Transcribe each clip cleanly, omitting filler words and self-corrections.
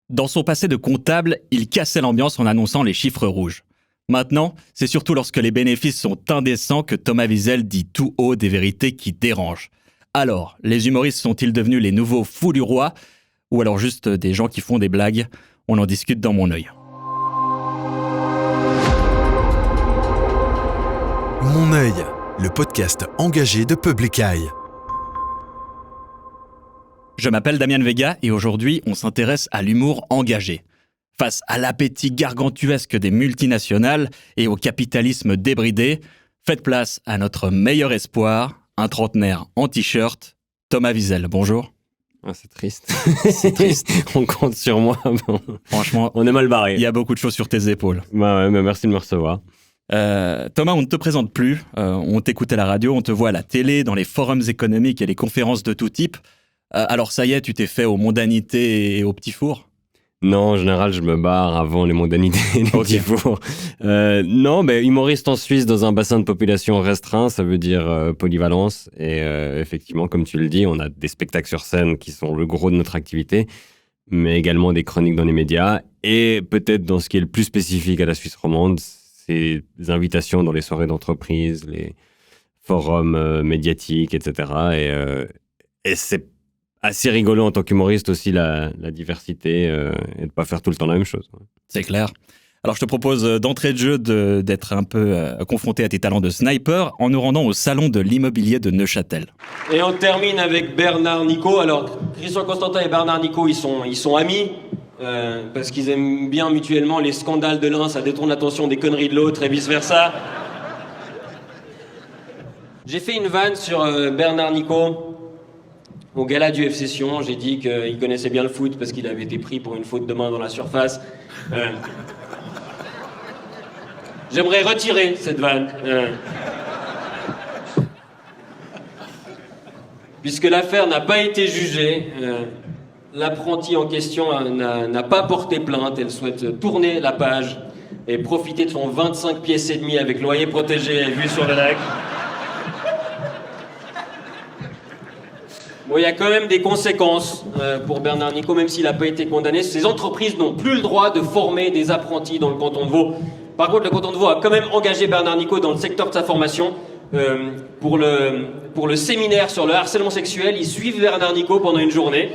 Dans son passé de comptable, il cassait l'ambiance en annonçant les chiffres rouges. Maintenant, c'est surtout lorsque les bénéfices sont indécents que Thomas Wiesel dit tout haut des vérités qui dérangent. Alors, les humoristes sont-ils devenus les nouveaux fous du roi ? Ou alors juste des gens qui font des blagues ? On en discute dans Mon œil. Mon œil, le podcast engagé de Public Eye. Je m'appelle Damian Vega et aujourd'hui, on s'intéresse à l'humour engagé. Face à l'appétit gargantuesque des multinationales et au capitalisme débridé, faites place à notre meilleur espoir, un trentenaire en t-shirt, Thomas Wiesel. Bonjour. Ah, c'est triste. C'est triste. On compte sur moi. Bon. Franchement, on est mal barré. Il y a beaucoup de choses sur tes épaules. Bah ouais, mais merci de me recevoir. Thomas, on ne te présente plus. On t'écoute à la radio, on te voit à la télé, dans les forums économiques et les conférences de tout type. Alors ça y est, tu t'es fait aux mondanités et aux petits fours ? Non, en général, je me barre avant les mondanités et les petits fours. Non, mais humoriste en Suisse dans un bassin de population restreint, ça veut dire polyvalence. Et effectivement, comme tu le dis, on a des spectacles sur scène qui sont le gros de notre activité, mais également des chroniques dans les médias. Et peut-être dans ce qui est le plus spécifique à la Suisse romande, c'est des invitations dans les soirées d'entreprise, les forums médiatiques, etc. Et c'est assez rigolo en tant qu'humoriste aussi la diversité et de pas faire tout le temps la même chose. C'est clair. Alors je te propose d'entrée de jeu d'être un peu confronté à tes talents de sniper en nous rendant au salon de l'immobilier de Neuchâtel. Et on termine avec Bernard Nicot. Alors Christian Constantin et Bernard Nicot, ils sont amis parce qu'ils aiment bien mutuellement les scandales de l'un, ça détourne l'attention des conneries de l'autre et vice versa. J'ai fait une vanne sur Bernard Nicot. Au gala du FC Sion, j'ai dit qu'il connaissait bien le foot parce qu'il avait été pris pour une faute de main dans la surface. J'aimerais retirer cette vanne. Puisque l'affaire n'a pas été jugée, l'apprenti en question n'a pas porté plainte. Elle souhaite tourner la page et profiter de son 25 pièces et demi avec loyer protégé et vue sur le lac. Bon, il y a quand même des conséquences pour Bernard Nicot, même s'il n'a pas été condamné. Ces entreprises n'ont plus le droit de former des apprentis dans le canton de Vaud. Par contre, le canton de Vaud a quand même engagé Bernard Nicot dans le secteur de sa formation. Pour le séminaire sur le harcèlement sexuel, ils suivent Bernard Nicot pendant une journée.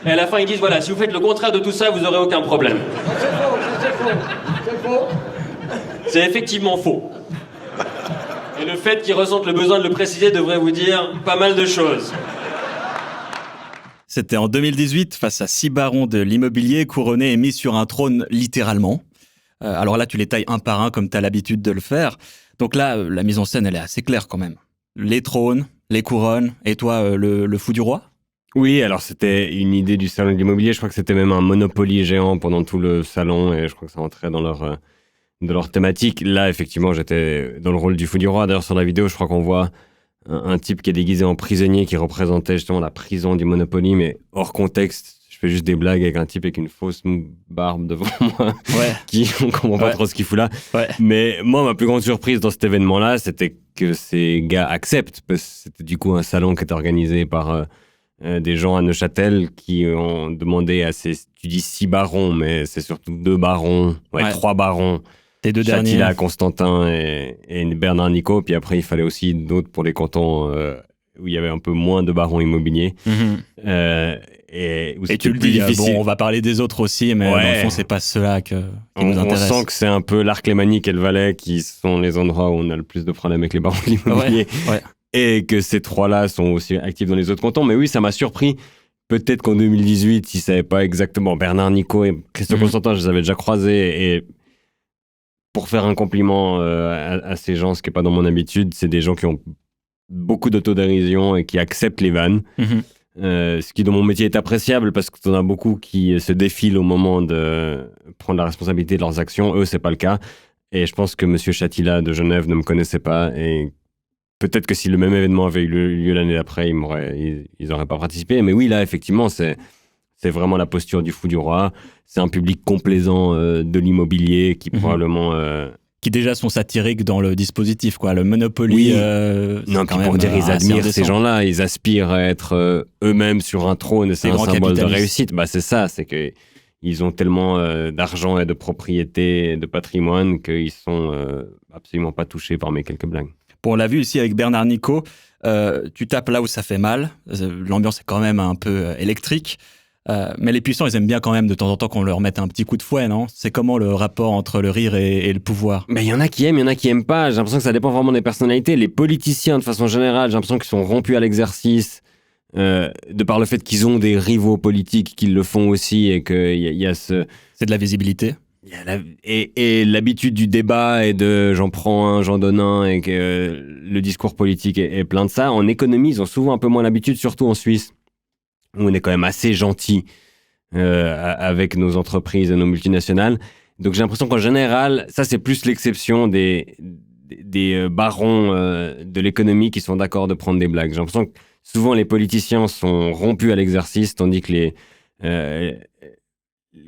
Et à la fin, ils disent, voilà, si vous faites le contraire de tout ça, vous n'aurez aucun problème. C'est faux. C'est effectivement faux. Et le fait qu'ils ressentent le besoin de le préciser devrait vous dire pas mal de choses. C'était en 2018, face à 6 barons de l'immobilier, couronnés et mis sur un trône littéralement. Alors là, tu les tailles un par un comme tu as l'habitude de le faire. Donc là, la mise en scène, elle est assez claire quand même. Les trônes, les couronnes, et toi, le fou du roi ? Oui, alors c'était une idée du salon de l'immobilier. Je crois que c'était même un Monopoly géant pendant tout le salon et je crois que ça rentrait dans leur thématique. Là, effectivement, j'étais dans le rôle du fou du roi. D'ailleurs, sur la vidéo, je crois qu'on voit un type qui est déguisé en prisonnier qui représentait justement la prison du Monopoly, mais hors contexte. Je fais juste des blagues avec un type avec une fausse barbe devant moi, on comprend pas trop ce qu'il fout là. Ouais. Mais moi, ma plus grande surprise dans cet événement-là, c'était que ces gars acceptent, parce que c'était du coup un salon qui était organisé par des gens à Neuchâtel qui ont demandé à tu dis 6 barons, mais c'est surtout 2 barons, 3 barons. Tes 2 derniers. Chatila, Constantin et Bernard Nicot. Puis après, il fallait aussi d'autres pour les cantons où il y avait un peu moins de barons immobiliers. Et tu le dis, bon, on va parler des autres aussi, mais dans le fond, c'est pas ceux-là qui nous intéressent. On sent que c'est un peu l'Arc lémanique et le Valais qui sont les endroits où on a le plus de problèmes avec les barons de l'immobilier. Ouais. Et que ces 3-là sont aussi actifs dans les autres cantons. Mais oui, ça m'a surpris. Peut-être qu'en 2018, ils ne savaient pas exactement. Bernard Nicot et Christian Constantin, je les avais déjà croisés. Et pour faire un compliment à ces gens, ce qui n'est pas dans mon habitude, c'est des gens qui ont beaucoup d'autodérision et qui acceptent les vannes. Ce qui, dans mon métier, est appréciable parce qu'on a beaucoup qui se défilent au moment de prendre la responsabilité de leurs actions. Eux, c'est pas le cas. Et je pense que M. Chatila de Genève ne me connaissait pas. Et peut-être que si le même événement avait eu lieu l'année d'après, ils n'auraient pas participé. Mais oui, là, effectivement, c'est vraiment la posture du fou du roi. C'est un public complaisant de l'immobilier qui probablement... qui déjà sont satiriques dans le dispositif, quoi. Le Monopoly, oui. Non, puis pour dire, ils admirent ces gens-là, ils aspirent à être eux-mêmes sur un trône, et c'est un symbole de réussite. Bah, c'est ça, c'est que ils ont tellement d'argent et de propriété et de patrimoine qu'ils sont absolument pas touchés par mes quelques blagues. Bon, on l'a vu ici avec Bernard Nico, tu tapes là où ça fait mal, l'ambiance est quand même un peu électrique, mais les puissants, ils aiment bien quand même de temps en temps qu'on leur mette un petit coup de fouet, non ? C'est comment le rapport entre le rire et le pouvoir ? Mais il y en a qui aiment, il y en a qui aiment pas. J'ai l'impression que ça dépend vraiment des personnalités. Les politiciens, de façon générale, j'ai l'impression qu'ils sont rompus à l'exercice de par le fait qu'ils ont des rivaux politiques qui le font aussi et qu'il y a ce... C'est de la visibilité ? Et l'habitude du débat et de j'en prends un, j'en donne un et que le discours politique est plein de ça. En économie, ils ont souvent un peu moins l'habitude, surtout en Suisse, où on est quand même assez gentil avec nos entreprises et nos multinationales. Donc j'ai l'impression qu'en général, ça c'est plus l'exception des barons de l'économie qui sont d'accord de prendre des blagues. J'ai l'impression que souvent les politiciens sont rompus à l'exercice, tandis que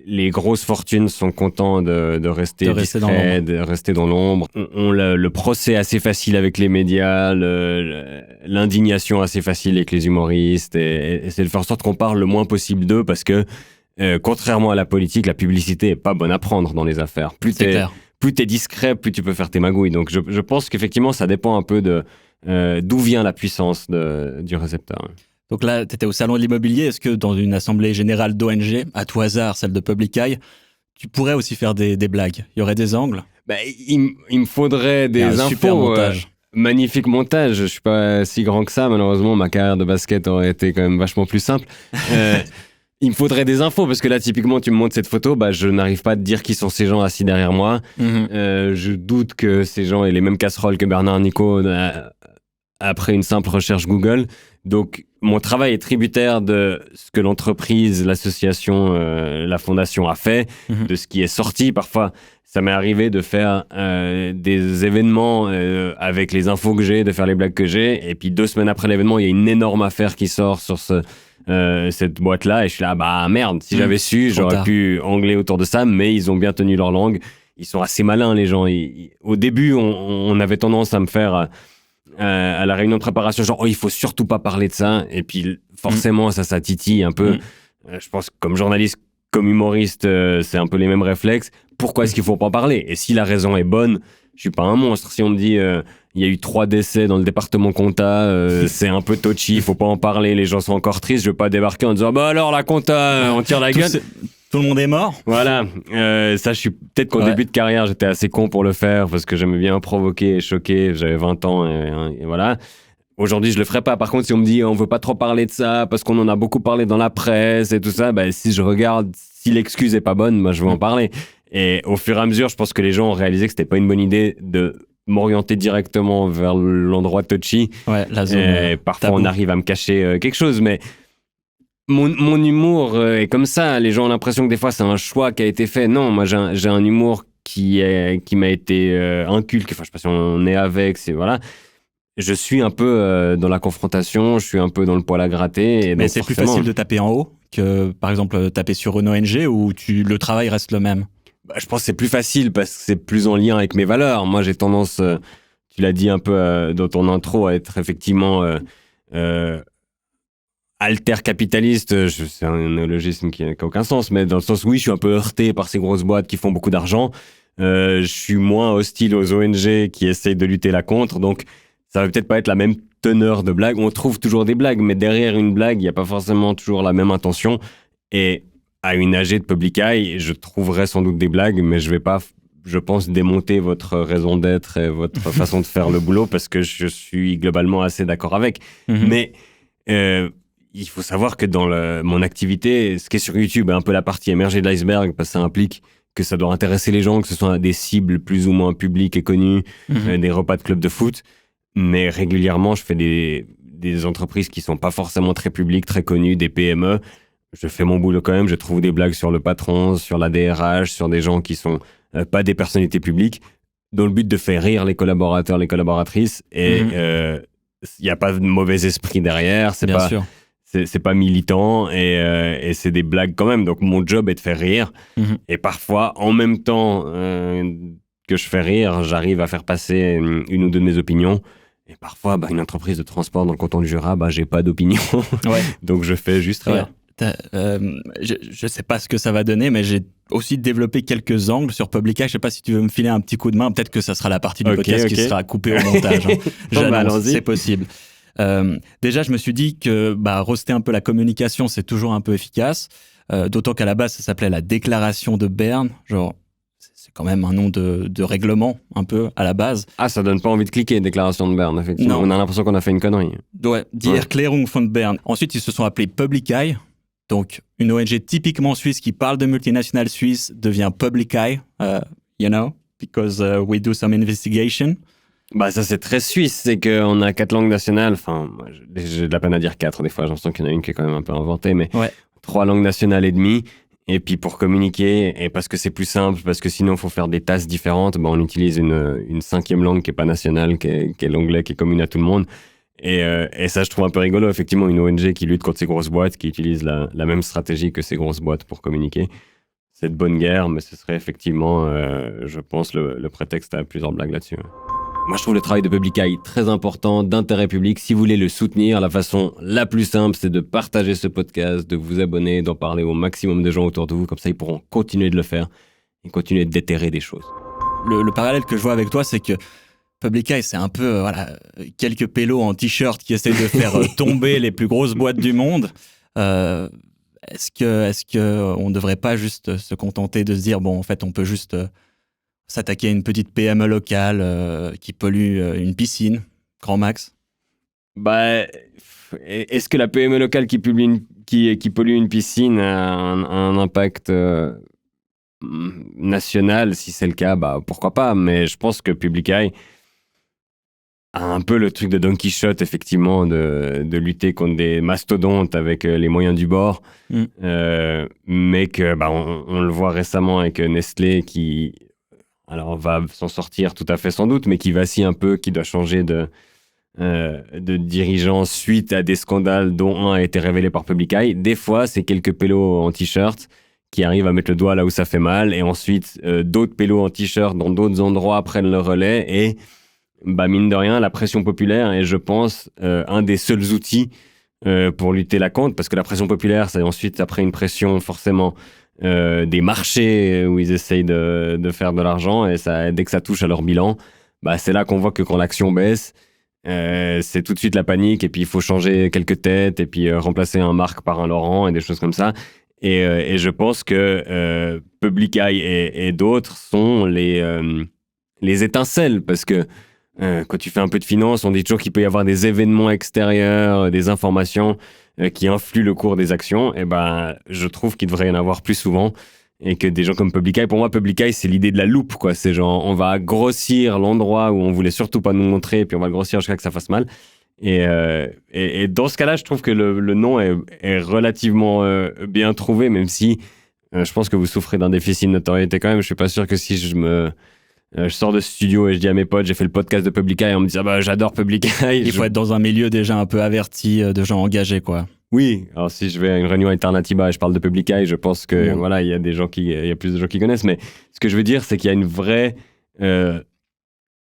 les grosses fortunes sont contents de rester discrets, de rester dans l'ombre. On le procès assez facile avec les médias, l'indignation assez facile avec les humoristes, et c'est de faire en sorte qu'on parle le moins possible d'eux, parce que contrairement à la politique, la publicité est pas bonne à prendre dans les affaires. Plus t'es discret, plus tu peux faire tes magouilles. Donc je pense qu'effectivement, ça dépend un peu d'où vient la puissance du récepteur. Donc là, tu étais au salon de l'immobilier. Est-ce que dans une assemblée générale d'ONG, à tout hasard, celle de Public Eye, tu pourrais aussi faire des blagues ? Il y aurait des angles ? Il me faudrait des infos. Super montage. Magnifique montage. Je suis pas si grand que ça, malheureusement. Ma carrière de basket aurait été quand même vachement plus simple. Il me faudrait des infos, parce que là, typiquement, tu me montres cette photo, je n'arrive pas à te dire qui sont ces gens assis derrière moi. Je doute que ces gens aient les mêmes casseroles que Bernard Nico après une simple recherche Google. Donc, mon travail est tributaire de ce que l'entreprise, l'association, la fondation a fait, de ce qui est sorti. Parfois, ça m'est arrivé de faire des événements avec les infos que j'ai, de faire les blagues que j'ai. Et puis, 2 semaines après l'événement, il y a une énorme affaire qui sort sur cette boîte-là. Et je suis là, merde, si j'avais su, j'aurais pu angler autour de ça. Mais ils ont bien tenu leur langue. Ils sont assez malins, les gens. Au début, on avait tendance à me faire... à la réunion de préparation, genre il faut surtout pas parler de ça, et puis forcément ça titille un peu. Je pense que comme journaliste, comme humoriste, c'est un peu les mêmes réflexes. Pourquoi est-ce qu'il faut pas en parler ? Et si la raison est bonne, je suis pas un monstre. Si on me dit il y a eu 3 décès dans le département compta, c'est un peu touchy, il faut pas en parler, les gens sont encore tristes, je vais pas débarquer en disant alors la compta, on tire la gueule. Tout le monde est mort. Voilà. Ça, je suis peut-être qu'au début de carrière, j'étais assez con pour le faire, parce que j'aimais bien provoquer et choquer. J'avais 20 ans et voilà. Aujourd'hui, je le ferai pas. Par contre, si on me dit on veut pas trop parler de ça parce qu'on en a beaucoup parlé dans la presse et tout ça, si je regarde, si l'excuse est pas bonne, moi je vais en parler. Et au fur et à mesure, je pense que les gens ont réalisé que c'était pas une bonne idée de m'orienter directement vers l'endroit touchy. Ouais, la zone. Et parfois, on arrive à me cacher quelque chose, mais mon humour est comme ça. Les gens ont l'impression que des fois c'est un choix qui a été fait. Non, moi j'ai un humour qui m'a été inculqué. Enfin, je sais pas si on est avec. Voilà. Je suis un peu dans la confrontation. Je suis un peu dans le poil à gratter. Et mais donc, c'est plus facile de taper en haut que, par exemple, taper sur une ONG où le travail reste le même. Je pense que c'est plus facile parce que c'est plus en lien avec mes valeurs. Moi, j'ai tendance, tu l'as dit un peu dans ton intro, à être effectivement alter-capitaliste. C'est un néologisme qui n'a aucun sens, mais dans le sens où oui, je suis un peu heurté par ces grosses boîtes qui font beaucoup d'argent. Je suis moins hostile aux ONG qui essayent de lutter là contre, donc ça va peut-être pas être la même teneur de blague. On trouve toujours des blagues, mais derrière une blague, il n'y a pas forcément toujours la même intention. Et à une AG de Public Eye, je trouverai sans doute des blagues, mais je vais pas, je pense, démonter votre raison d'être et votre façon de faire le boulot, parce que je suis globalement assez d'accord avec. Mais il faut savoir que dans mon activité, ce qui est sur YouTube est un peu la partie émergée de l'iceberg, parce que ça implique que ça doit intéresser les gens, que ce soit des cibles plus ou moins publiques et connues, des repas de club de foot. Mais régulièrement, je fais des entreprises qui sont pas forcément très publiques, très connues, des PME. Je fais mon boulot quand même, je trouve des blagues sur le patron, sur la DRH, sur des gens qui sont pas des personnalités publiques, dans le but de faire rire les collaborateurs, les collaboratrices. Et il n'y a pas de mauvais esprit derrière, c'est pas militant, et c'est des blagues quand même. Donc mon job est de faire rire. Et parfois, en même temps que je fais rire, j'arrive à faire passer une ou deux de mes opinions. Et parfois, une entreprise de transport dans le canton du Jura, j'ai pas d'opinion. Donc je fais juste rire. Je sais pas ce que ça va donner, mais j'ai aussi développé quelques angles sur Publica. Je sais pas si tu veux me filer un petit coup de main. Peut-être que ça sera la partie du podcast qui sera coupée au montage. C'est possible. Déjà, je me suis dit que roaster un peu la communication, c'est toujours un peu efficace. D'autant qu'à la base, ça s'appelait la déclaration de Berne. Genre, c'est quand même un nom de règlement, un peu, à la base. Ah, ça donne pas envie de cliquer, déclaration de Berne, effectivement. Non. On a l'impression qu'on a fait une connerie. Ouais, Die Erklärung von Bern. Ensuite, ils se sont appelés Publicae. Donc, une ONG typiquement suisse qui parle de multinationales suisses devient Publicae, because we do some investigation. Ça, c'est très suisse. C'est qu'on a 4 langues nationales. Enfin, j'ai de la peine à dire 4 des fois. J'ai l'impression qu'il y en a une qui est quand même un peu inventée, mais 3 langues nationales et demie. Et puis pour communiquer, et parce que c'est plus simple, parce que sinon il faut faire des tasks différentes, on utilise une 5e langue qui n'est pas nationale, qui est l'anglais, qui est commune à tout le monde. Et ça, je trouve un peu rigolo, effectivement, une ONG qui lutte contre ces grosses boîtes, qui utilise la même stratégie que ces grosses boîtes pour communiquer. C'est de bonne guerre, mais ce serait effectivement, je pense, le prétexte à plusieurs blagues là-dessus. Moi, je trouve le travail de Publicae très important, d'intérêt public. Si vous voulez le soutenir, la façon la plus simple, c'est de partager ce podcast, de vous abonner, d'en parler au maximum de gens autour de vous. Comme ça, ils pourront continuer de le faire et continuer de déterrer des choses. Le parallèle que je vois avec toi, c'est que Publicae, c'est un peu quelques pélos en t-shirt qui essayent de faire tomber les plus grosses boîtes du monde. Est-ce que on ne devrait pas juste se contenter de se dire, en fait, on peut juste s'attaquer à une petite PME locale qui pollue une piscine, grand max? Est-ce que la PME locale qui pollue une piscine a un impact national? Si c'est le cas, pourquoi pas. Mais je pense que Publicae a un peu le truc de Don Quichotte, effectivement, de lutter contre des mastodontes avec les moyens du bord. Mais que on le voit récemment avec Nestlé qui... Alors, on va s'en sortir tout à fait sans doute, mais qui vacille un peu, qui doit changer de dirigeant suite à des scandales dont un a été révélé par Publicae. Des fois, c'est quelques pélos en t-shirt qui arrivent à mettre le doigt là où ça fait mal, et ensuite, d'autres pélos en t-shirt dans d'autres endroits prennent le relais, et mine de rien, la pression populaire est, je pense, un des seuls outils pour lutter la contre, parce que la pression populaire, c'est ensuite, après une pression forcément... des marchés où ils essayent de faire de l'argent, et dès que ça touche à leur bilan, c'est là qu'on voit que quand l'action baisse, c'est tout de suite la panique, et puis il faut changer quelques têtes, et puis remplacer un Marc par un Laurent, et des choses comme ça. Et je pense que Publicae et d'autres sont les étincelles, parce que quand tu fais un peu de finance, on dit toujours qu'il peut y avoir des événements extérieurs, des informations qui influent le cours des actions. Et je trouve qu'il devrait y en avoir plus souvent, et que des gens comme Publicae, pour moi, Publicae, c'est l'idée de la loupe, quoi. C'est genre, on va grossir l'endroit où on voulait surtout pas nous montrer, puis on va le grossir jusqu'à que ça fasse mal. Et dans ce cas-là, je trouve que le nom est relativement bien trouvé, même si je pense que vous souffrez d'un déficit de notoriété quand même. Je suis pas sûr que si je sors de ce studio et je dis à mes potes, j'ai fait le podcast de Publicae, et on me dit j'adore Publicae. Il faut être dans un milieu déjà un peu averti, de gens engagés, quoi. Oui, alors si je vais à une réunion Alternativa et je parle de Publicae, je pense que il y a plus de gens qui connaissent, mais ce que je veux dire, c'est qu'il y a une vraie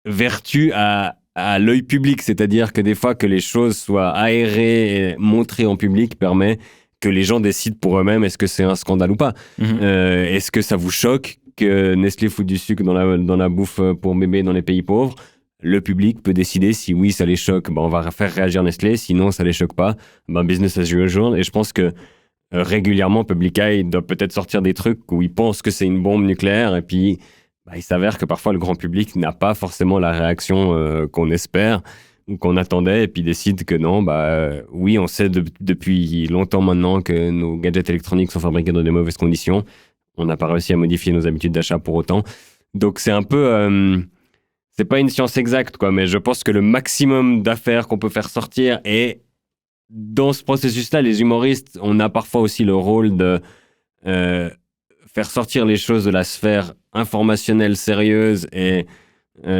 vertu à l'œil public, c'est-à-dire que des fois que les choses soient aérées et montrées en public permet que les gens décident pour eux-mêmes est-ce que c'est un scandale ou pas. Est-ce que ça vous choque que Nestlé fout du sucre dans la bouffe pour bébés dans les pays pauvres? Le public peut décider si oui, ça les choque, on va faire réagir Nestlé, sinon ça les choque pas, business as usual. Et je pense que régulièrement, Publicae doit peut-être sortir des trucs où ils pensent que c'est une bombe nucléaire, et puis il s'avère que parfois le grand public n'a pas forcément la réaction qu'on espère ou qu'on attendait, et puis décide que non, oui, on sait depuis longtemps maintenant que nos gadgets électroniques sont fabriqués dans des mauvaises conditions. On n'a pas réussi à modifier nos habitudes d'achat pour autant. Donc c'est un peu... c'est pas une science exacte, quoi, mais je pense que le maximum d'affaires qu'on peut faire sortir, et dans ce processus-là, les humoristes, on a parfois aussi le rôle de faire sortir les choses de la sphère informationnelle sérieuse, et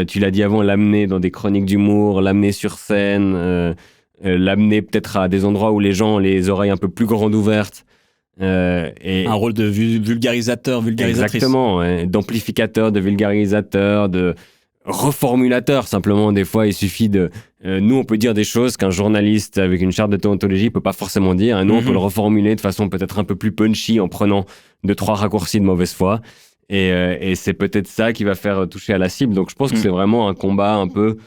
tu l'as dit avant, l'amener dans des chroniques d'humour, l'amener sur scène, l'amener peut-être à des endroits où les gens ont les oreilles un peu plus grandes ouvertes. Un rôle de vulgarisateur, vulgarisatrice. Exactement, d'amplificateur, de vulgarisateur, reformulateur. Simplement, des fois, il suffit de... nous, on peut dire des choses qu'un journaliste avec une charte de déontologie peut pas forcément dire. Et nous, on peut le reformuler de façon peut-être un peu plus punchy en prenant 2-3 raccourcis de mauvaise foi. Et c'est peut-être ça qui va faire toucher à la cible. Donc, je pense que c'est vraiment un combat un peu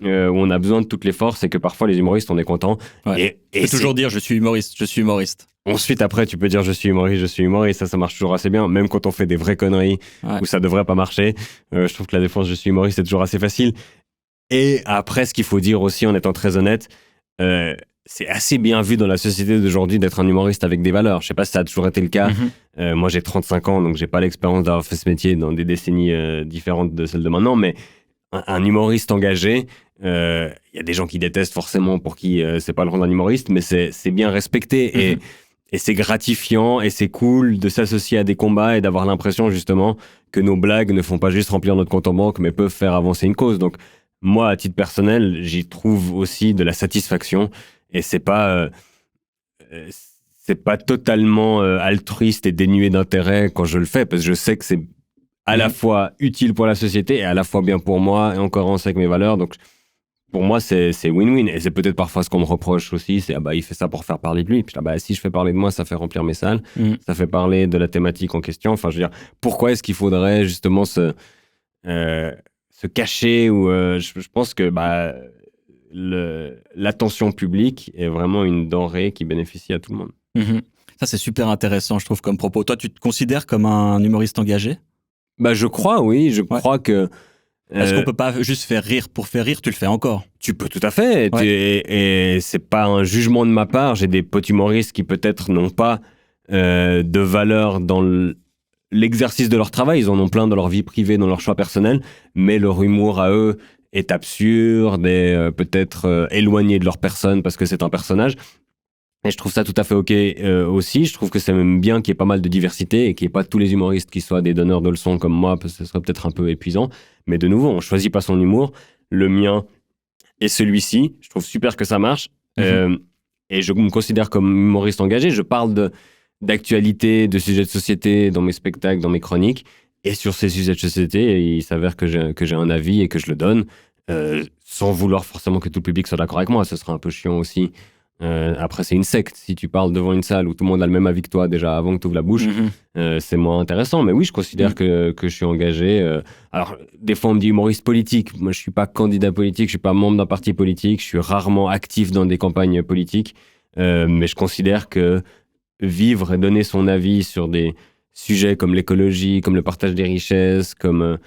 où on a besoin de toutes les forces et que parfois, les humoristes, on est contents. Ouais. Et tu peux toujours dire « je suis humoriste ». Ensuite, après, tu peux dire « je suis humoriste ». Ça marche toujours assez bien. Même quand on fait des vraies conneries où ça devrait pas marcher. Je trouve que la défense « je suis humoriste » est toujours assez facile. Et après, ce qu'il faut dire aussi, en étant très honnête, c'est assez bien vu dans la société d'aujourd'hui d'être un humoriste avec des valeurs. Je sais pas si ça a toujours été le cas. Moi, j'ai 35 ans, donc j'ai pas l'expérience d'avoir fait ce métier dans des décennies différentes de celles de maintenant. Mais un humoriste engagé, il y a des gens qui détestent forcément, pour qui c'est pas le rôle d'un humoriste, mais c'est bien respecté. Et c'est gratifiant et c'est cool de s'associer à des combats et d'avoir l'impression justement que nos blagues ne font pas juste remplir notre compte en banque, mais peuvent faire avancer une cause. Donc moi, à titre personnel, j'y trouve aussi de la satisfaction et c'est pas totalement altruiste et dénué d'intérêt quand je le fais, parce que je sais que c'est à la fois utile pour la société et à la fois bien pour moi et en cohérence avec mes valeurs. Donc pour moi, c'est win-win. Et c'est peut-être parfois ce qu'on me reproche aussi, c'est il fait ça pour faire parler de lui. Puis si je fais parler de moi, ça fait remplir mes salles, ça fait parler de la thématique en question. Enfin, je veux dire, pourquoi est-ce qu'il faudrait justement se cacher ou je pense que l'attention publique est vraiment une denrée qui bénéficie à tout le monde. Ça, c'est super intéressant, je trouve, comme propos. Toi, tu te considères comme un humoriste engagé ? Je crois, oui. Je crois que... Est-ce qu'on peut pas juste faire rire pour faire rire ? Tu le fais encore ? Tu peux tout à fait. Et c'est pas un jugement de ma part. J'ai des potes humoristes qui peut-être n'ont pas de valeur dans l'exercice de leur travail. Ils en ont plein dans leur vie privée, dans leur choix personnel. Mais leur humour à eux est absurde et peut-être éloigné de leur personne parce que c'est un personnage. Et je trouve ça tout à fait OK aussi. Je trouve que c'est même bien qu'il y ait pas mal de diversité et qu'il n'y ait pas tous les humoristes qui soient des donneurs de leçons comme moi, parce que ce serait peut-être un peu épuisant. Mais de nouveau, on ne choisit pas son humour. Le mien est celui-ci. Je trouve super que ça marche. Et je me considère comme humoriste engagé. Je parle d'actualité, de sujets de société dans mes spectacles, dans mes chroniques. Et sur ces sujets de société, il s'avère que j'ai un avis et que je le donne, sans vouloir forcément que tout le public soit d'accord avec moi. Ce serait un peu chiant aussi. Après, c'est une secte. Si tu parles devant une salle où tout le monde a le même avis que toi déjà avant que tu ouvres la bouche, c'est moins intéressant. Mais oui, je considère que je suis engagé. Alors, des fois, on me dit humoriste politique. Moi, je suis pas candidat politique, je suis pas membre d'un parti politique, je suis rarement actif dans des campagnes politiques. Mais je considère que vivre et donner son avis sur des sujets comme l'écologie, comme le partage des richesses, comme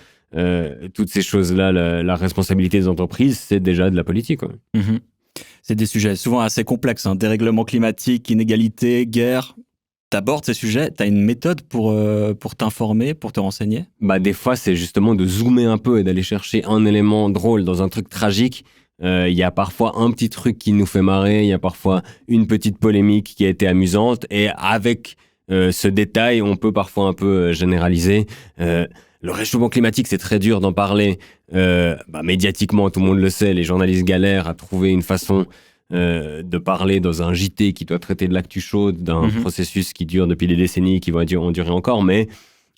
toutes ces choses-là, la responsabilité des entreprises, c'est déjà de la politique, quoi. C'est des sujets souvent assez complexes, dérèglement climatique, inégalité, guerre. T'abordes ces sujets, t'as une méthode pour t'informer, pour te renseigner ? Des fois, c'est justement de zoomer un peu et d'aller chercher un élément drôle dans un truc tragique. Il y a parfois un petit truc qui nous fait marrer, il y a parfois une petite polémique qui a été amusante, et avec ce détail, on peut parfois un peu généraliser. Le réchauffement climatique, c'est très dur d'en parler. Médiatiquement, tout le monde le sait, les journalistes galèrent à trouver une façon de parler dans un JT qui doit traiter de l'actu chaude, d'un processus qui dure depuis des décennies, qui va en durer encore. Mais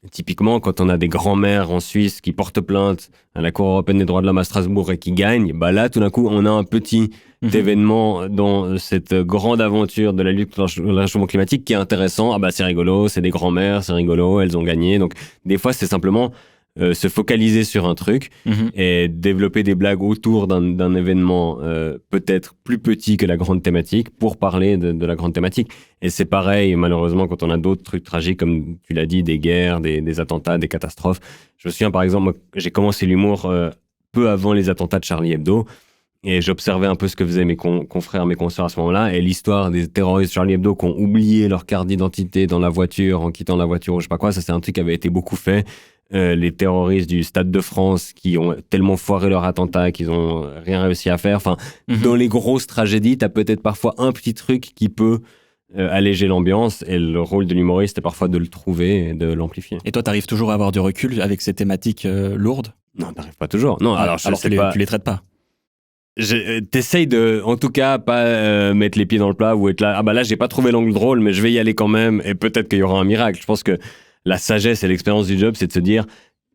typiquement, quand on a des grands-mères en Suisse qui portent plainte à la Cour européenne des droits de l'homme à Strasbourg et qui gagnent, là, tout d'un coup, on a un petit événement dans cette grande aventure de la lutte contre le réchauffement climatique qui est intéressant. C'est rigolo, c'est des grands-mères, c'est rigolo, elles ont gagné. Donc, des fois, c'est simplement se focaliser sur un truc et développer des blagues autour d'un événement peut-être plus petit que la grande thématique pour parler de la grande thématique. Et c'est pareil, malheureusement, quand on a d'autres trucs tragiques, comme tu l'as dit, des guerres, des attentats, des catastrophes. Je me souviens, par exemple, j'ai commencé l'humour peu avant les attentats de Charlie Hebdo. Et j'observais un peu ce que faisaient mes confrères, mes consoeurs à ce moment-là. Et l'histoire des terroristes Charlie Hebdo qui ont oublié leur carte d'identité dans la voiture, en quittant la voiture ou je sais pas quoi, ça c'est un truc qui avait été beaucoup fait. Les terroristes du Stade de France qui ont tellement foiré leur attentat qu'ils ont rien réussi à faire. Enfin, dans les grosses tragédies, t'as peut-être parfois un petit truc qui peut alléger l'ambiance. Et le rôle de l'humoriste est parfois de le trouver et de l'amplifier. Et toi, t'arrives toujours à avoir du recul avec ces thématiques lourdes ? Non, t'arrives pas toujours. Non, alors tu les traites pas. T'essayes de, en tout cas, pas mettre les pieds dans le plat ou être là. Là, j'ai pas trouvé l'angle drôle, mais je vais y aller quand même. Et peut-être qu'il y aura un miracle. Je pense que la sagesse et l'expérience du job, c'est de se dire,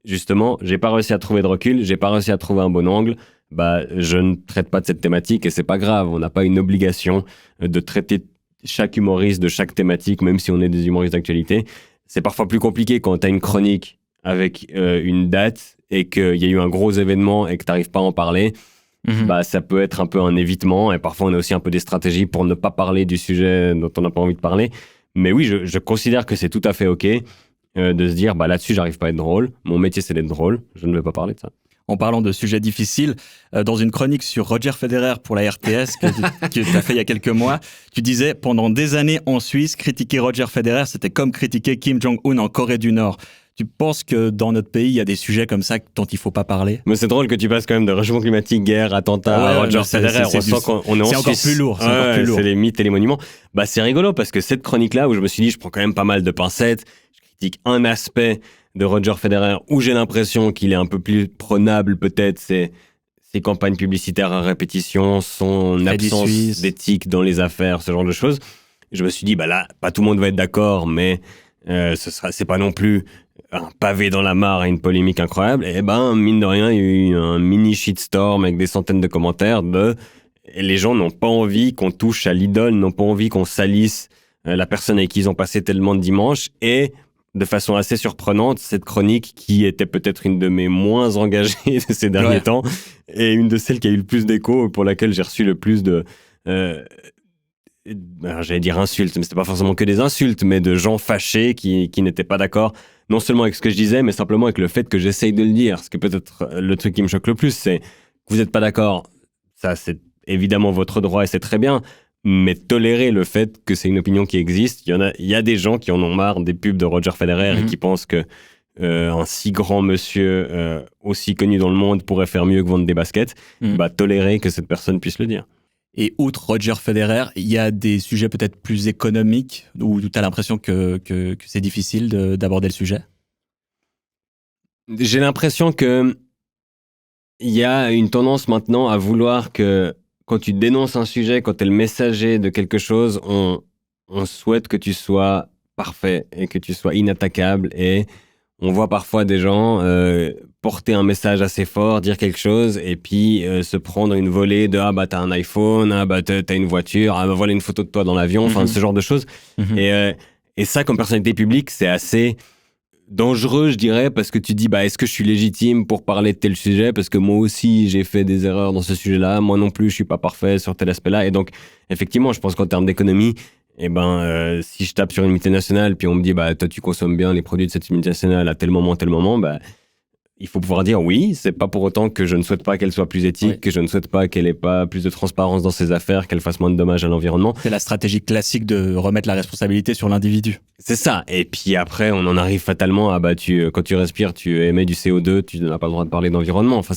justement, j'ai pas réussi à trouver de recul, j'ai pas réussi à trouver un bon angle, je ne traite pas de cette thématique et c'est pas grave. On n'a pas une obligation de traiter chaque humoriste de chaque thématique, même si on est des humoristes d'actualité. C'est parfois plus compliqué quand tu as une chronique avec une date et qu'il y a eu un gros événement et que tu n'arrives pas à en parler. Ça peut être un peu un évitement et parfois on a aussi un peu des stratégies pour ne pas parler du sujet dont on n'a pas envie de parler. Mais oui, je considère que c'est tout à fait OK de se dire là-dessus, j'arrive pas à être drôle. Mon métier, c'est d'être drôle. Je ne vais pas parler de ça. En parlant de sujets difficiles, dans une chronique sur Roger Federer pour la RTS que tu as fait il y a quelques mois, tu disais « Pendant des années en Suisse, critiquer Roger Federer, c'était comme critiquer Kim Jong-un en Corée du Nord. » Tu penses que dans notre pays, il y a des sujets comme ça dont il ne faut pas parler ? Mais c'est drôle que tu passes quand même de réchauffement climatique, guerre, attentat, Roger Federer. On sent qu'on est en Suisse. C'est encore plus lourd. C'est les mythes et les monuments. C'est rigolo parce que cette chronique-là, où je me suis dit, je prends quand même pas mal de pincettes, je critique un aspect de Roger Federer où j'ai l'impression qu'il est un peu plus prenable peut-être, c'est ses campagnes publicitaires à répétition, son absence d'éthique dans les affaires, ce genre de choses. Je me suis dit, là, pas tout le monde va être d'accord, mais c'est pas non plus un pavé dans la mare et une polémique incroyable. Et mine de rien, il y a eu un mini shitstorm avec des centaines de commentaires et les gens n'ont pas envie qu'on touche à l'idole, n'ont pas envie qu'on salisse la personne avec qui ils ont passé tellement de dimanches. Et de façon assez surprenante, cette chronique qui était peut-être une de mes moins engagées de ces derniers temps et une de celles qui a eu le plus d'écho, pour laquelle j'ai reçu le plus de... j'allais dire insultes, mais c'était pas forcément que des insultes, mais de gens fâchés qui n'étaient pas d'accord, non seulement avec ce que je disais, mais simplement avec le fait que j'essaye de le dire. Ce qui est peut-être le truc qui me choque le plus, c'est que vous n'êtes pas d'accord. Ça, c'est évidemment votre droit et c'est très bien. Mais tolérer le fait que c'est une opinion qui existe. Il y a des gens qui en ont marre des pubs de Roger Federer et qui pensent que un si grand monsieur aussi connu dans le monde pourrait faire mieux que vendre des baskets. Tolérer que cette personne puisse le dire. Et outre Roger Federer, il y a des sujets peut-être plus économiques où tu as l'impression que c'est difficile d'aborder le sujet ? J'ai l'impression qu'il y a une tendance maintenant à vouloir que quand tu dénonces un sujet, quand tu es le messager de quelque chose, on souhaite que tu sois parfait et que tu sois inattaquable. Et on voit parfois des gens porter un message assez fort, dire quelque chose, et puis se prendre une volée de « Ah t'as un iPhone, t'as une voiture, voilà une photo de toi dans l'avion », enfin ce genre de choses. Et ça, comme personnalité publique, c'est assez dangereux, je dirais, parce que tu dis est-ce que je suis légitime pour parler de tel sujet, parce que moi aussi j'ai fait des erreurs dans ce sujet-là, moi non plus je suis pas parfait sur tel aspect-là. Et donc effectivement, je pense qu'en termes d'économie, si je tape sur une multinationale puis on me dit toi tu consommes bien les produits de cette multinationale à tel moment, il faut pouvoir dire oui, c'est pas pour autant que je ne souhaite pas qu'elle soit plus éthique, que je ne souhaite pas qu'elle ait pas plus de transparence dans ses affaires, qu'elle fasse moins de dommages à l'environnement. C'est la stratégie classique de remettre la responsabilité sur l'individu. C'est ça. Et puis après, on en arrive fatalement à quand tu respires, tu émets du CO2, tu n'as pas le droit de parler d'environnement. Enfin,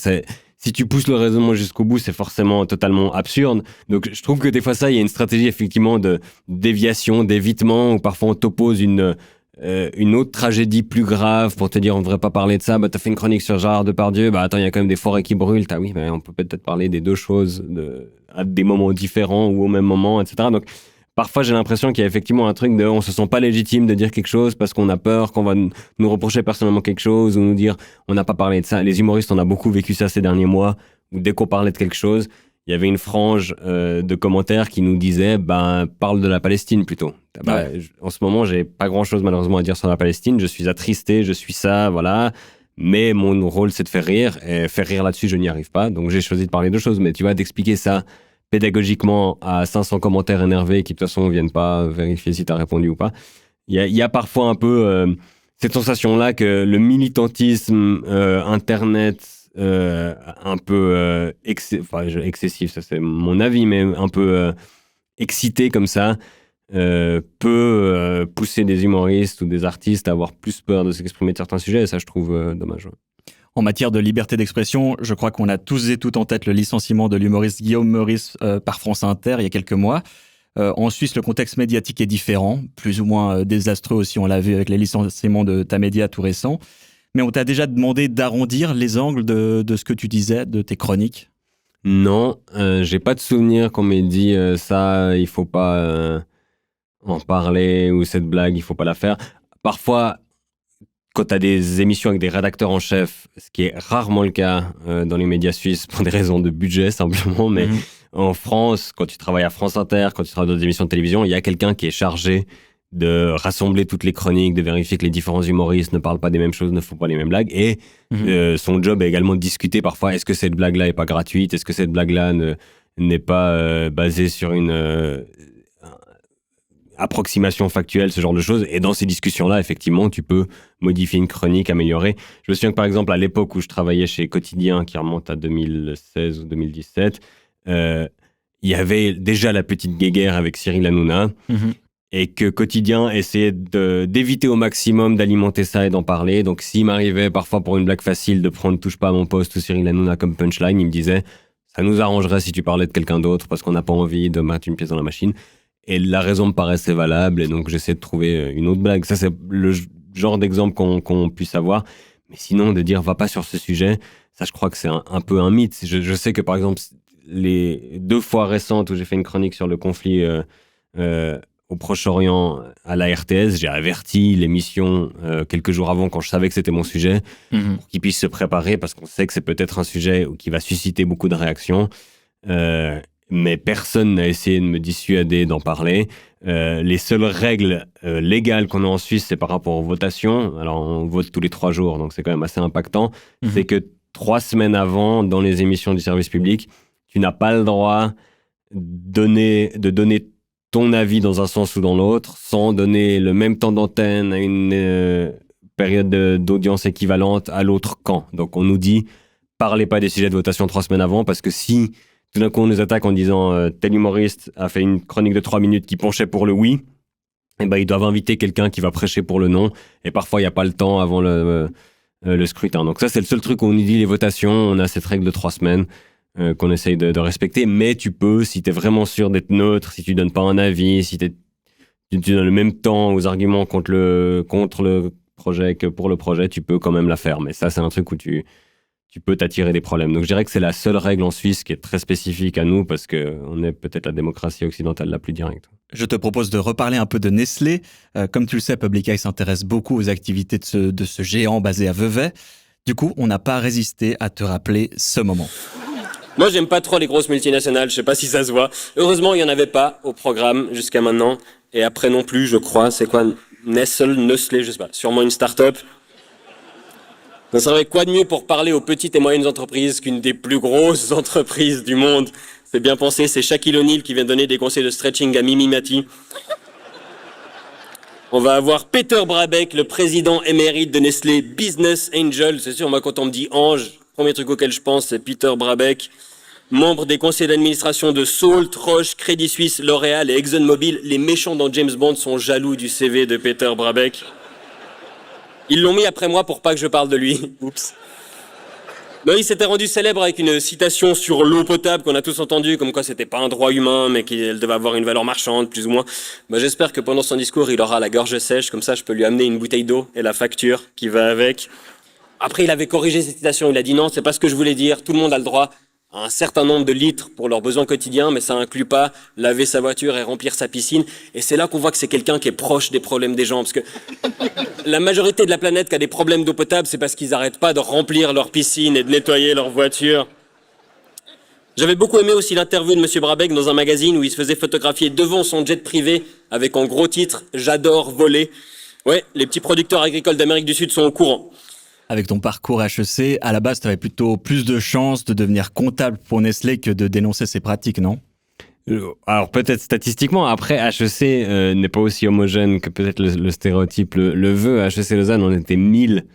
si tu pousses le raisonnement jusqu'au bout, c'est forcément totalement absurde. Donc, je trouve que des fois il y a une stratégie effectivement de déviation, d'évitement, où parfois on t'oppose une autre tragédie plus grave pour te dire on ne devrait pas parler de ça. T'as fait une chronique sur Gérard Depardieu, attends, il y a quand même des forêts qui brûlent. Oui, mais on peut peut-être parler des deux choses à des moments différents ou au même moment, etc. Donc parfois j'ai l'impression qu'il y a effectivement un truc de on se sent pas légitime de dire quelque chose parce qu'on a peur qu'on va nous reprocher personnellement quelque chose ou nous dire on n'a pas parlé de ça. Les humoristes, on a beaucoup vécu ça ces derniers mois, où dès qu'on parlait de quelque chose, il y avait une frange de commentaires qui nous disait parle de la Palestine plutôt. En ce moment, j'ai pas grand-chose malheureusement à dire sur la Palestine. Je suis attristé, je suis ça, voilà. Mais mon rôle, c'est de faire rire. Et faire rire là-dessus, je n'y arrive pas. Donc j'ai choisi de parler de choses. Mais tu vois, d'expliquer ça pédagogiquement à 500 commentaires énervés qui de toute façon ne viennent pas vérifier si tu as répondu ou pas. Il y a parfois un peu cette sensation-là que le militantisme Internet un peu excessif, ça c'est mon avis, mais un peu excité comme ça, peut pousser des humoristes ou des artistes à avoir plus peur de s'exprimer de certains sujets, et ça je trouve dommage. En matière de liberté d'expression, je crois qu'on a tous et toutes en tête le licenciement de l'humoriste Guillaume Meurice par France Inter il y a quelques mois. En Suisse, le contexte médiatique est différent, plus ou moins désastreux aussi, on l'a vu avec les licenciements de Tamedia tout récent. Mais on t'a déjà demandé d'arrondir les angles de ce que tu disais, de tes chroniques ? Non, j'ai pas de souvenir qu'on m'ait dit ça, il faut pas en parler, ou cette blague, il faut pas la faire. Parfois, quand tu as des émissions avec des rédacteurs en chef, ce qui est rarement le cas dans les médias suisses pour des raisons de budget simplement, mais en France, quand tu travailles à France Inter, quand tu travailles dans des émissions de télévision, il y a quelqu'un qui est chargé de rassembler toutes les chroniques, de vérifier que les différents humoristes ne parlent pas des mêmes choses, ne font pas les mêmes blagues. Et son job est également de discuter parfois, est-ce que cette blague-là n'est pas gratuite? Est-ce que cette blague-là n'est pas basée sur une approximation factuelle, ce genre de choses? Et dans ces discussions-là, effectivement, tu peux modifier une chronique, améliorer. Je me souviens que, par exemple, à l'époque où je travaillais chez Quotidien, qui remonte à 2016 ou 2017, il y avait déjà la petite guéguerre avec Cyril Hanouna. Et que Quotidien essayait d'éviter au maximum d'alimenter ça et d'en parler. Donc, s'il m'arrivait parfois pour une blague facile de prendre « Touche pas à mon poste » ou Cyril Hanouna comme punchline, il me disait « Ça nous arrangerait si tu parlais de quelqu'un d'autre parce qu'on n'a pas envie de mettre une pièce dans la machine. » Et la raison me paraissait valable et donc j'essaie de trouver une autre blague. Ça, c'est le genre d'exemple qu'on puisse avoir. Mais sinon, de dire « Va pas sur ce sujet », ça, je crois que c'est un peu un mythe. Je sais que, par exemple, les 2 fois récentes où j'ai fait une chronique sur le conflit au Proche-Orient, à la RTS, j'ai averti l'émission quelques jours avant, quand je savais que c'était mon sujet, pour qu'ils puissent se préparer, parce qu'on sait que c'est peut-être un sujet qui va susciter beaucoup de réactions. Mais personne n'a essayé de me dissuader d'en parler. Les seules règles légales qu'on a en Suisse, c'est par rapport aux votations. Alors, on vote tous les 3 jours, donc c'est quand même assez impactant. C'est que 3 semaines avant, dans les émissions du service public, tu n'as pas le droit de donner ton avis dans un sens ou dans l'autre, sans donner le même temps d'antenne à une période d'audience équivalente à l'autre camp. Donc on nous dit, parlez pas des sujets de votation 3 semaines avant, parce que si tout d'un coup on nous attaque en disant tel humoriste a fait une chronique de 3 minutes qui penchait pour le oui, eh ben, ils doivent inviter quelqu'un qui va prêcher pour le non, et parfois il n'y a pas le temps avant le scrutin. Donc ça, c'est le seul truc où on nous dit les votations, on a cette règle de 3 semaines. Qu'on essaye de respecter, mais tu peux, si tu es vraiment sûr d'être neutre, si tu donnes pas un avis, si tu donnes le même temps aux arguments contre le projet que pour le projet, tu peux quand même la faire. Mais ça, c'est un truc où tu peux t'attirer des problèmes. Donc je dirais que c'est la seule règle en Suisse qui est très spécifique à nous, parce qu'on est peut-être la démocratie occidentale la plus directe. Je te propose de reparler un peu de Nestlé. Comme tu le sais, Public Eye s'intéresse beaucoup aux activités de ce géant basé à Vevey. Du coup, on n'a pas résisté à te rappeler ce moment. Moi, j'aime pas trop les grosses multinationales, je sais pas si ça se voit. Heureusement, il y en avait pas au programme jusqu'à maintenant. Et après non plus, je crois. C'est quoi? Nestlé, je sais pas. Sûrement une start-up. Ça serait quoi de mieux pour parler aux petites et moyennes entreprises qu'une des plus grosses entreprises du monde? C'est bien pensé, c'est Shaquille O'Neal qui vient donner des conseils de stretching à Mimi Mati. On va avoir Peter Brabeck, le président émérite de Nestlé Business Angel. C'est sûr, moi, quand on me dit ange, le premier truc auquel je pense, c'est Peter Brabeck. Membre des conseils d'administration de Salt, Roche, Crédit Suisse, L'Oréal et ExxonMobil, les méchants dans James Bond sont jaloux du CV de Peter Brabeck. Ils l'ont mis après moi pour pas que je parle de lui. Oups. Ben, il s'était rendu célèbre avec une citation sur l'eau potable qu'on a tous entendue, comme quoi c'était pas un droit humain, mais qu'elle devait avoir une valeur marchande, plus ou moins. Ben, j'espère que pendant son discours, il aura la gorge sèche, comme ça je peux lui amener une bouteille d'eau et la facture qui va avec. Après, il avait corrigé cette citation, il a dit non, c'est pas ce que je voulais dire, tout le monde a le droit à un certain nombre de litres pour leurs besoins quotidiens, mais ça inclut pas laver sa voiture et remplir sa piscine. Et c'est là qu'on voit que c'est quelqu'un qui est proche des problèmes des gens, parce que la majorité de la planète qui a des problèmes d'eau potable, c'est parce qu'ils arrêtent pas de remplir leur piscine et de nettoyer leur voiture. J'avais beaucoup aimé aussi l'interview de Monsieur Brabeck dans un magazine où il se faisait photographier devant son jet privé avec en gros titre « J'adore voler ». Ouais, les petits producteurs agricoles d'Amérique du Sud sont au courant. Avec ton parcours HEC, à la base, tu avais plutôt plus de chances de devenir comptable pour Nestlé que de dénoncer ses pratiques, non ? Alors peut-être statistiquement, après HEC n'est pas aussi homogène que peut-être le stéréotype le veut. HEC Lausanne, on était 1000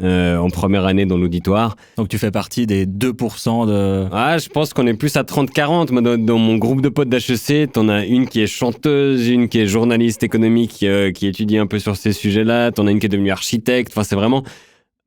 en première année dans l'auditoire. Donc tu fais partie des 2% de... Ah, je pense qu'on est plus à 30-40. Moi, dans mon groupe de potes d'HEC, t'en as une qui est chanteuse, une qui est journaliste économique, qui étudie un peu sur ces sujets-là. T'en as une qui est devenue architecte. Enfin, c'est vraiment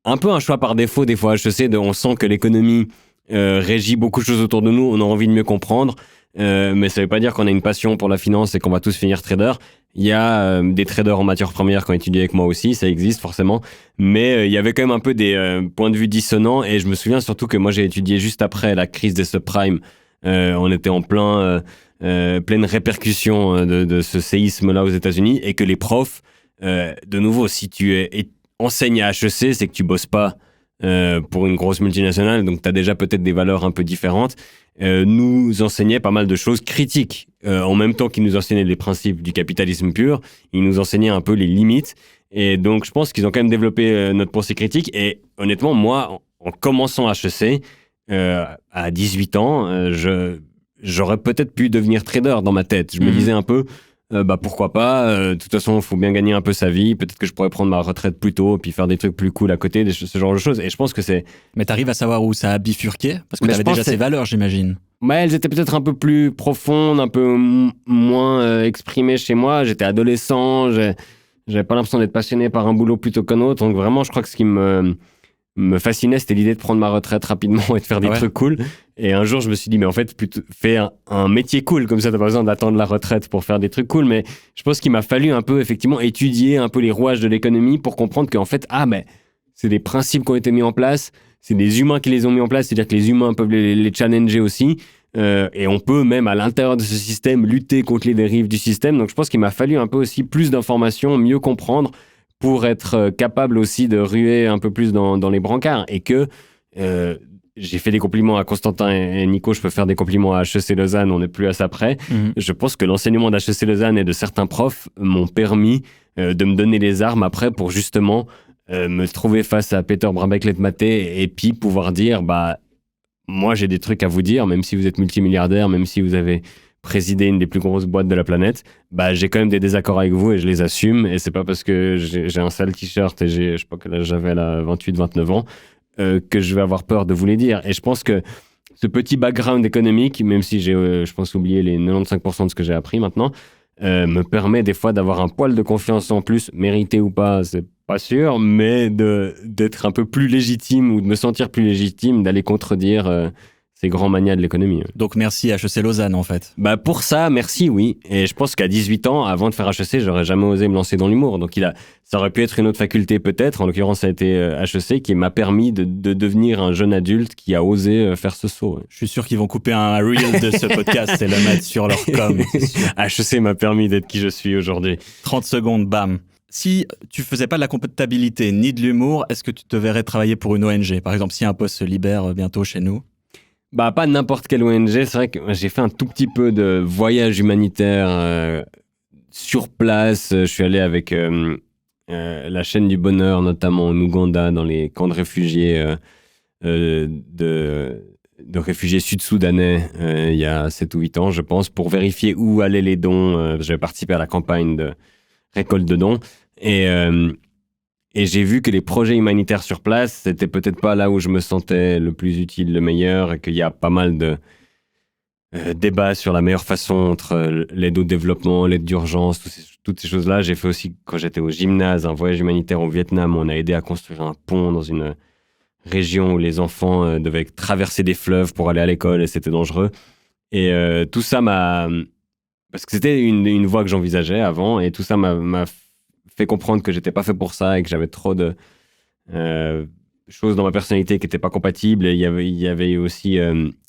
un peu un choix par défaut, des fois, HEC. On sent que l'économie régit beaucoup de choses autour de nous. On a envie de mieux comprendre. Mais ça veut pas dire qu'on a une passion pour la finance et qu'on va tous finir trader. Il y a des traders en matières premières qui ont étudié avec moi aussi, ça existe forcément. Mais il y avait quand même un peu des points de vue dissonants. Et je me souviens surtout que moi, j'ai étudié juste après la crise des subprimes. On était en pleine répercussion de ce séisme-là aux États-Unis. Et que les profs, de nouveau, si tu es enseignes à HEC, c'est que tu bosses pas pour une grosse multinationale, donc tu as déjà peut-être des valeurs un peu différentes. Nous enseignaient pas mal de choses critiques. En même temps qu'ils nous enseignaient les principes du capitalisme pur, ils nous enseignaient un peu les limites. Et donc, je pense qu'ils ont quand même développé notre pensée critique. Et honnêtement, moi, en commençant HEC, à 18 ans, j'aurais peut-être pu devenir trader dans ma tête. Je me disais un peu, pourquoi pas, de toute façon, il faut bien gagner un peu sa vie. Peut-être que je pourrais prendre ma retraite plus tôt, puis faire des trucs plus cool à côté, ce genre de choses. Et je pense que c'est... Mais t'arrives à savoir où ça a bifurqué? Parce que t'avais déjà ces valeurs, j'imagine. Ouais, elles étaient peut-être un peu plus profondes, un peu moins exprimées chez moi. J'étais adolescent, j'avais pas l'impression d'être passionné par un boulot plutôt qu'un autre. Donc vraiment, je crois que ce qui me fascinait, c'était l'idée de prendre ma retraite rapidement et de faire des trucs cool. Et un jour, je me suis dit, mais en fait, plutôt fais un métier cool, comme ça, t'as pas besoin d'attendre la retraite pour faire des trucs cool. Mais je pense qu'il m'a fallu un peu, effectivement, étudier un peu les rouages de l'économie pour comprendre qu'en fait, c'est des principes qui ont été mis en place, c'est des humains qui les ont mis en place, c'est-à-dire que les humains peuvent les challenger aussi. Et on peut même, à l'intérieur de ce système, lutter contre les dérives du système. Donc, je pense qu'il m'a fallu un peu aussi plus d'informations, mieux comprendre, pour être capable aussi de ruer un peu plus dans les brancards. Et que j'ai fait des compliments à Constantin et Nico, je peux faire des compliments à HEC Lausanne, on n'est plus à ça près. Je pense que l'enseignement d'HEC Lausanne et de certains profs m'ont permis de me donner les armes après pour justement me trouver face à Peter Brabeck-Letmaté et puis pouvoir dire, moi j'ai des trucs à vous dire, même si vous êtes multimilliardaire, même si vous avez présidé une des plus grosses boîtes de la planète, j'ai quand même des désaccords avec vous et je les assume. Et c'est pas parce que j'ai un sale t-shirt et je sais pas quel âge j'avais là, 28, 29 ans, que je vais avoir peur de vous les dire. Et je pense que ce petit background économique, même si j'ai, je pense, oublié les 95% de ce que j'ai appris maintenant, me permet des fois d'avoir un poil de confiance en plus, mérité ou pas, c'est pas sûr, mais d'être un peu plus légitime ou de me sentir plus légitime, d'aller contredire ces grands manias de l'économie. Donc merci HEC Lausanne en fait. Pour ça, merci, oui. Et je pense qu'à 18 ans, avant de faire HEC, j'aurais jamais osé me lancer dans l'humour. Donc ça aurait pu être une autre faculté peut-être. En l'occurrence, ça a été HEC qui m'a permis de devenir un jeune adulte qui a osé faire ce saut. Je suis sûr qu'ils vont couper un reel de ce podcast et le mettre sur leur com. HEC m'a permis d'être qui je suis aujourd'hui. 30 secondes, bam. Si tu faisais pas de la comptabilité ni de l'humour, est-ce que tu te verrais travailler pour une ONG? Par exemple, si un poste se libère bientôt chez nous? Pas n'importe quelle ONG. C'est vrai que j'ai fait un tout petit peu de voyage humanitaire sur place. Je suis allé avec la chaîne du bonheur, notamment en Ouganda, dans les camps de réfugiés de réfugiés sud-soudanais il y a 7 ou 8 ans, je pense, pour vérifier où allaient les dons. J'avais participé à la campagne de récolte de dons. Et j'ai vu que les projets humanitaires sur place, c'était peut-être pas là où je me sentais le plus utile, le meilleur, et qu'il y a pas mal de débats sur la meilleure façon entre l'aide au développement, l'aide d'urgence, toutes ces choses-là. J'ai fait aussi, quand j'étais au gymnase, un voyage humanitaire au Vietnam. On a aidé à construire un pont dans une région où les enfants devaient traverser des fleuves pour aller à l'école et c'était dangereux. Et tout ça m'a... Parce que c'était une voie que j'envisageais avant, et tout ça m'a fait comprendre que j'étais pas fait pour ça et que j'avais trop de choses dans ma personnalité qui n'étaient pas compatibles. Et il y avait aussi...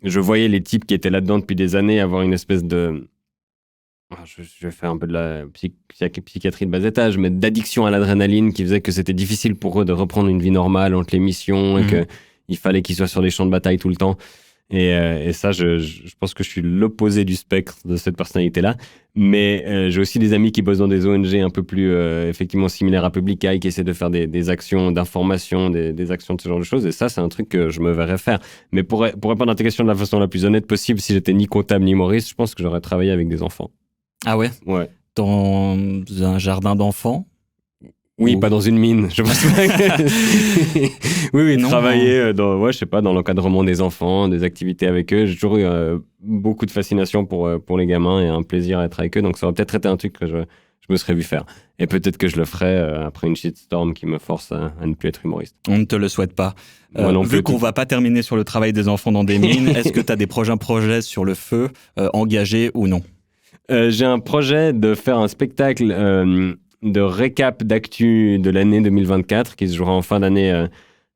je voyais les types qui étaient là-dedans depuis des années avoir une espèce de... Je vais faire un peu de la psychiatrie de bas étage, mais d'addiction à l'adrénaline qui faisait que c'était difficile pour eux de reprendre une vie normale entre les missions et qu'il fallait qu'ils soient sur les champs de bataille tout le temps. Et ça, je pense que je suis l'opposé du spectre de cette personnalité-là. Mais j'ai aussi des amis qui bossent dans des ONG un peu plus effectivement similaires à Public Eye, qui essaient de faire des actions d'information, des actions de ce genre de choses. Et ça, c'est un truc que je me verrais faire. Mais pour répondre à ta question de la façon la plus honnête possible, si j'étais ni comptable ni humoriste, je pense que j'aurais travaillé avec des enfants. Ah ouais? Ouais. Dans un jardin d'enfants? Oui, pas dans une mine, je pense. Oui, travailler dans l'encadrement des enfants, des activités avec eux. J'ai toujours eu beaucoup de fascination pour les gamins et un plaisir à être avec eux. Donc ça aurait peut-être été un truc que je me serais vu faire. Et peut-être que je le ferais après une shitstorm qui me force à ne plus être humoriste. On ne te le souhaite pas. Vu qu'on va pas terminer sur le travail des enfants dans des mines, est-ce que tu as des projets sur le feu, engagés ou non? J'ai un projet de faire un spectacle... de récap d'actu de l'année 2024 qui se jouera en fin d'année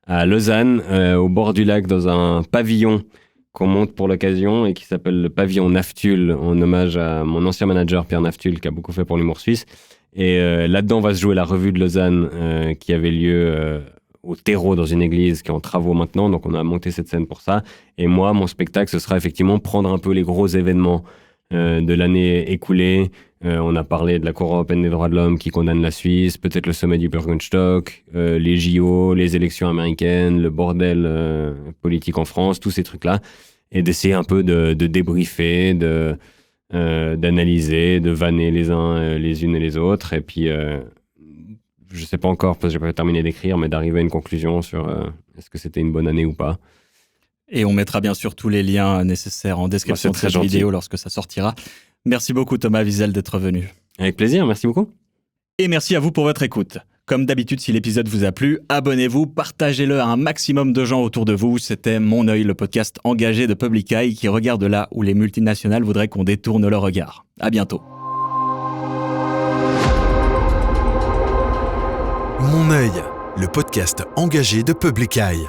à Lausanne, au bord du lac, dans un pavillon qu'on monte pour l'occasion et qui s'appelle le pavillon Naftul, en hommage à mon ancien manager Pierre Naftul, qui a beaucoup fait pour l'humour suisse. Et là-dedans, va se jouer la revue de Lausanne qui avait lieu au terreau dans une église qui est en travaux maintenant. Donc, on a monté cette scène pour ça. Et moi, mon spectacle, ce sera effectivement prendre un peu les gros événements de l'année écoulée. On a parlé de la Cour européenne des droits de l'homme qui condamne la Suisse, peut-être le sommet du Bürgerstock, les JO, les élections américaines, le bordel politique en France, tous ces trucs-là. Et d'essayer un peu de débriefer, d'analyser, de vanner les uns les unes et les autres. Et puis, je sais pas encore, parce que j'ai pas terminé d'écrire, mais d'arriver à une conclusion sur est-ce que c'était une bonne année ou pas. Et on mettra bien sûr tous les liens nécessaires en description de cette vidéo lorsque ça sortira. Merci beaucoup Thomas Wiesel d'être venu. Avec plaisir, merci beaucoup. Et merci à vous pour votre écoute. Comme d'habitude, si l'épisode vous a plu, abonnez-vous, partagez-le à un maximum de gens autour de vous. C'était Mon œil, le podcast engagé de Public Eye qui regarde là où les multinationales voudraient qu'on détourne leur regard. À bientôt. Mon œil, le podcast engagé de Public Eye.